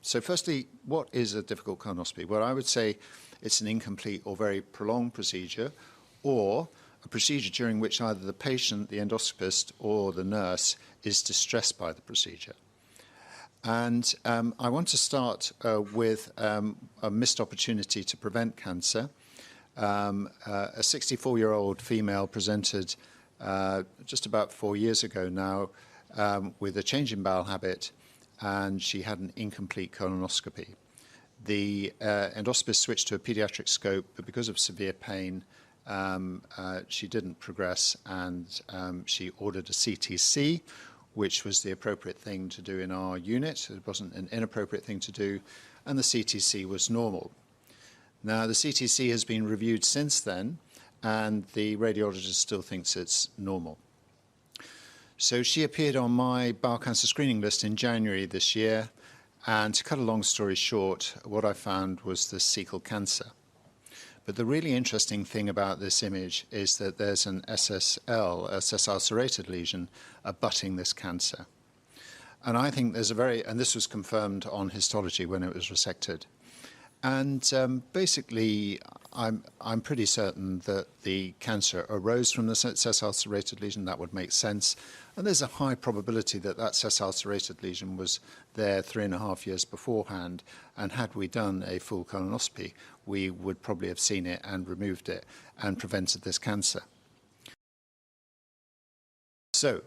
So firstly, what is a difficult colonoscopy? Well, I would say it's an incomplete or very prolonged procedure, or a procedure during which either the patient, the endoscopist, or the nurse is distressed by the procedure. And I want to start with a missed opportunity to prevent cancer. A 64-year-old female presented just about 4 years ago now with a change in bowel habit, and she had an incomplete colonoscopy. The endoscopist switched to a pediatric scope, but because of severe pain, she didn't progress, and she ordered a CTC, which was the appropriate thing to do in our unit. It wasn't an inappropriate thing to do, and the CTC was normal. Now, the CTC has been reviewed since then, and the radiologist still thinks it's normal. So she appeared on my bowel cancer screening list in January this year, and to cut a long story short, what I found was the cecal cancer. But the really interesting thing about this image is that there's an SSL, a sessile serrated lesion, abutting this cancer. And I think there's and this was confirmed on histology when it was resected. And basically, I'm pretty certain that the cancer arose from the sessile serrated lesion. That would make sense. And there's a high probability that that sessile serrated lesion was there 3.5 years beforehand. And had we done a full colonoscopy, we would probably have seen it and removed it and prevented this cancer. So,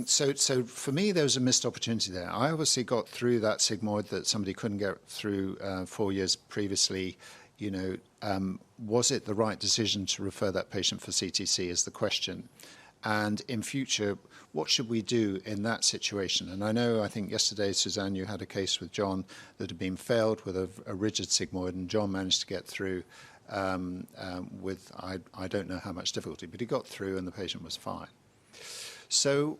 So for me, there was a missed opportunity there. I obviously got through that sigmoid that somebody couldn't get through 4 years previously. You know, was it the right decision to refer that patient for CTC is the question. And in future, what should we do in that situation? And I think yesterday, Suzanne, you had a case with John that had been failed with a rigid sigmoid, and John managed to get through with, I don't know how much difficulty, but he got through and the patient was fine. So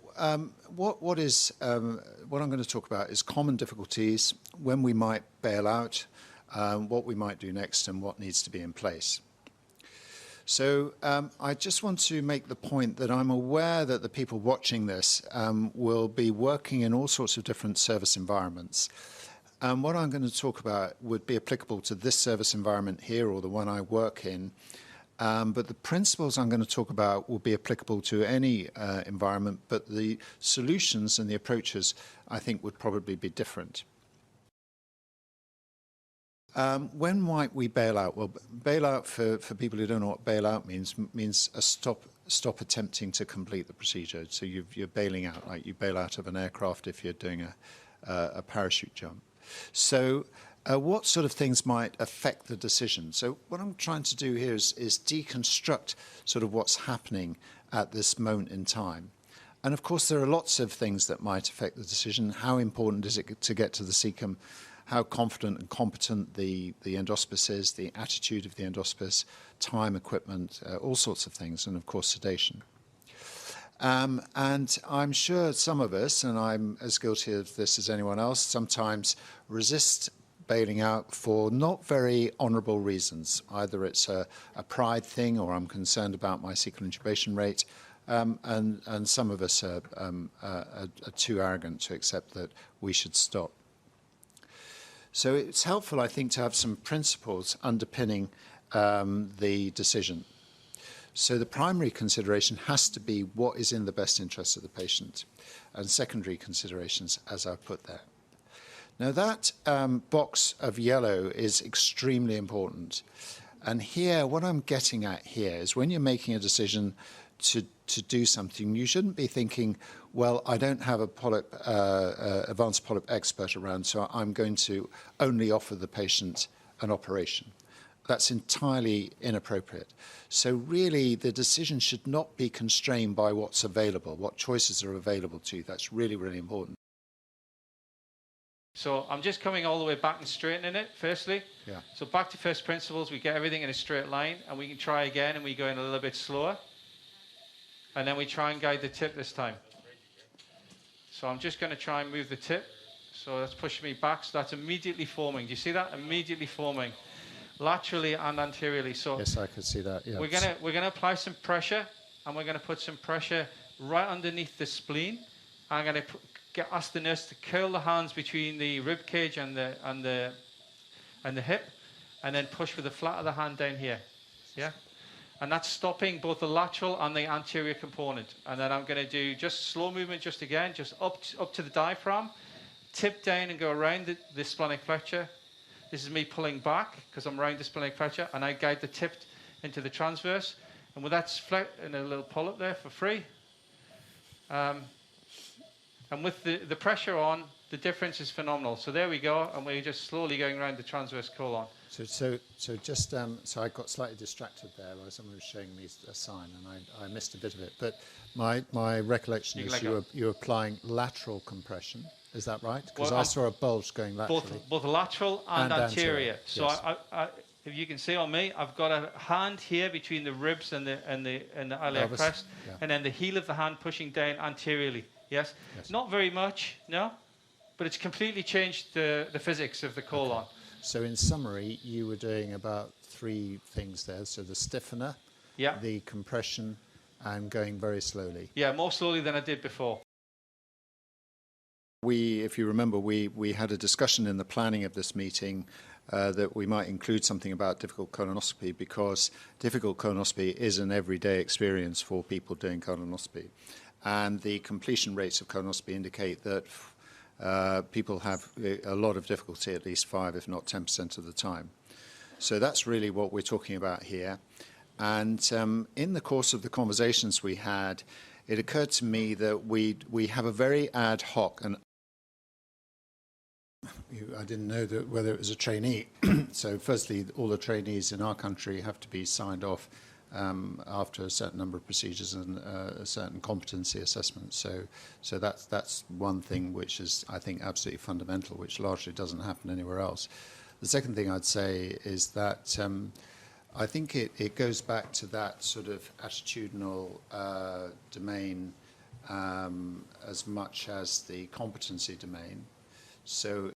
what I'm going to talk about is common difficulties, when we might bail out, what we might do next, and what needs to be in place. So I just want to make the point that I'm aware that the people watching this will be working in all sorts of different service environments. What I'm going to talk about would be applicable to this service environment here, or the one I work in. But the principles I'm going to talk about will be applicable to any environment, but the solutions and the approaches, I think, would probably be different. When might we bail out? Well, bail out, for people who don't know what bail out means a stop attempting to complete the procedure. So you're bailing out, like you bail out of an aircraft if you're doing a parachute jump. So what sort of things might affect the decision? So what I'm trying to do here is deconstruct sort of what's happening at this moment in time. And of course, there are lots of things that might affect the decision. How important is it to get to the cecum? How confident and competent the endoscopist is, the attitude of the endoscopist, time, equipment, all sorts of things, and of course, sedation. And I'm sure some of us, and I'm as guilty of this as anyone else, sometimes resist bailing out for not very honourable reasons. Either it's a pride thing, or I'm concerned about my cecal intubation rate, and some of us are too arrogant to accept that we should stop. So it's helpful, I think, to have some principles underpinning the decision. So the primary consideration has to be what is in the best interest of the patient, and secondary considerations, as I've put there. Now that box of yellow is extremely important. And here, what I'm getting at here is when you're making a decision to do something, you shouldn't be thinking, well, I don't have a polyp, advanced polyp expert around, so I'm going to only offer the patient an operation. That's entirely inappropriate. So really, the decision should not be constrained by what's available, what choices are available to you. That's really, really important. So I'm just coming all the way back and straightening it, firstly. Yeah. So back to first principles, we get everything in a straight line, and we can try again, and we go in a little bit slower. And then we try and guide the tip this time. So I'm just going to try and move the tip. So that's pushing me back. So that's immediately forming. Do you see that? Immediately forming, laterally and anteriorly. So yes, I could see that. Yeah. We're gonna apply some pressure, and we're going to put some pressure right underneath the spleen. I'm going to ask the nurse to curl the hands between the rib cage and the hip, and then push with the flat of the hand down here. Yeah? And that's stopping both the lateral and the anterior component. And then I'm going to do just slow movement just again, just up to the diaphragm, tip down and go around the splenic flexure. This is me pulling back because I'm around the splenic flexure, and I guide the tip into the transverse. And with that and a little pull up there for free. And with the pressure on, the difference is phenomenal. So there we go, and we're just slowly going around the transverse colon. So I got slightly distracted there while someone was showing me a sign, and I missed a bit of it. But my recollection is you're applying lateral compression. Is that right? Because I saw a bulge going laterally. Both lateral and anterior. So yes. If you can see on me, I've got a hand here between the ribs and the iliac crest, and then the heel of the hand pushing down anteriorly. Yes? Not very much, no, but it's completely changed the physics of the colon. Okay. So in summary, you were doing about 3 things there. So the stiffener, the compression, and going very slowly. Yeah, more slowly than I did before. If you remember, we had a discussion in the planning of this meeting that we might include something about difficult colonoscopy, because difficult colonoscopy is an everyday experience for people doing colonoscopy. And the completion rates of colonoscopy indicate that people have a lot of difficulty at least 5, if not 10% of the time. So that's really what we're talking about here. And in the course of the conversations we had, it occurred to me that we have a very ad hoc, and I didn't know whether it was a trainee. So firstly, all the trainees in our country have to be signed off after a certain number of procedures and a certain competency assessment. So that's one thing which is, I think, absolutely fundamental, which largely doesn't happen anywhere else. The second thing I'd say is that I think it goes back to that sort of attitudinal domain as much as the competency domain. So